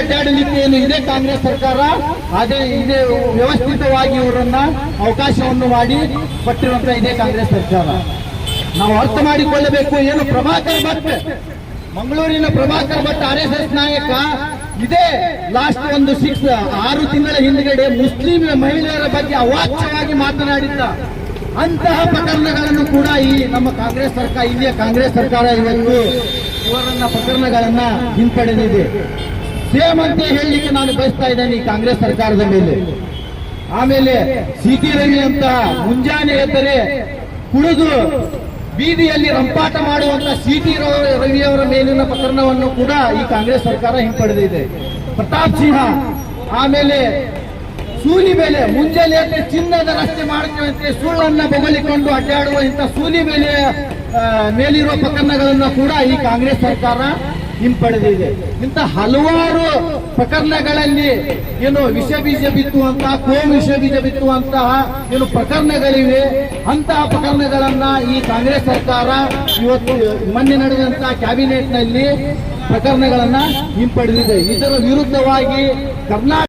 ಅಡ್ಡಾಡಲಿಕ್ಕೆ ಏನು ಇದೇ ಕಾಂಗ್ರೆಸ್ ಸರ್ಕಾರ ಇದೇ ವ್ಯವಸ್ಥಿತವಾಗಿ ಇವರನ್ನ ಅವಕಾಶವನ್ನು ಮಾಡಿ ಕೊಟ್ಟಿರುವಂತ ಇದೇ ಕಾಂಗ್ರೆಸ್ ಸರ್ಕಾರ. ನಾವು ಅರ್ಥ ಮಾಡಿಕೊಳ್ಳಬೇಕು. ಏನು ಪ್ರಭಾಕರ್ ಭಟ್, ಮಂಗಳೂರಿನ ಪ್ರಭಾಕರ್ ಭಟ್ RSS ನಾಯಕ, ಇದೇ ಲಾಸ್ಟ್ ಒಂದು 6 ತಿಂಗಳ ಹಿಂದ್ಗಡೆ ಮುಸ್ಲಿಂ ಮಹಿಳೆಯರ ಬಗ್ಗೆ ಅವಾಚ್ಯವಾಗಿ ಮಾತನಾಡಿದ್ದ ಅಂತಹ ಪ್ರಕರಣಗಳನ್ನು ಕೂಡ ಈ ನಮ್ಮ ಕಾಂಗ್ರೆಸ್ ಸರ್ಕಾರ, ಇಲ್ಲಿಯ ಕಾಂಗ್ರೆಸ್ ಸರ್ಕಾರ ಇವತ್ತು ಇವರನ್ನ ಪ್ರಕರಣಗಳನ್ನ ಹಿಂಪಡೆದಿದೆ. ಸೇಮ್ ಅಂತ ಹೇಳಲಿಕ್ಕೆ ನಾನು ಬಯಸ್ತಾ ಇದ್ದೇನೆ ಈ ಕಾಂಗ್ರೆಸ್ ಸರ್ಕಾರದ ಮೇಲೆ. ಆಮೇಲೆ ಸಿಟಿ ರವಿ ಅಂತಹ ಮುಂಜಾನೆ ಎದ್ದರೆ ಕುಡಿದು ಬೀದಿಯಲ್ಲಿ ರಂಪಾಟ ಮಾಡುವಂತ ಸಿಟಿ ರವಿಯವರ ಮೇಲಿನ ಪ್ರಕರಣವನ್ನು ಕೂಡ ಈ ಕಾಂಗ್ರೆಸ್ ಸರ್ಕಾರ ಹಿಂಪಡೆದಿದೆ. ಪ್ರತಾಪ್ ಸಿಂಹ, ಆಮೇಲೆ ಸೂಲಿಬೆಲೆ, ಮುಂಜಾನೆ ಚಿನ್ನದ ರಸ್ತೆ ಮಾಡುತ್ತೇವೆ ಸುಳ್ಳನ್ನ ಬೊಗಳಿಕೊಂಡು ಅಡ್ಡಾಡುವ ಇಂಥ ಸೂಲಿಬೆಲೆಯ ಮೇಲಿರುವ ಪ್ರಕರಣಗಳನ್ನು ಕೂಡ ಈ ಕಾಂಗ್ರೆಸ್ ಸರ್ಕಾರ ಹಿಂಪಡೆದಿದೆ. ಇಂಥ ಹಲವಾರು ಪ್ರಕರಣಗಳಲ್ಲಿ ಏನು ವಿಷ ಬೀಜ ಬಿತ್ತುವಂತಹ, ಕೋಮು ವಿಷ ಬೀಜ ಬಿತ್ತುವಂತಹ ಏನು ಪ್ರಕರಣಗಳಿವೆ, ಅಂತಹ ಪ್ರಕರಣಗಳನ್ನ ಈ ಕಾಂಗ್ರೆಸ್ ಸರ್ಕಾರ ಇವತ್ತು ಮೊನ್ನೆ ನಡೆದಂತಹ ಕ್ಯಾಬಿನೆಟ್ ನಲ್ಲಿ ಪ್ರಕರಣಗಳನ್ನ ಹಿಂಪಡೆದಿದೆ. ಇದರ ವಿರುದ್ಧವಾಗಿ ಕರ್ನಾಟಕ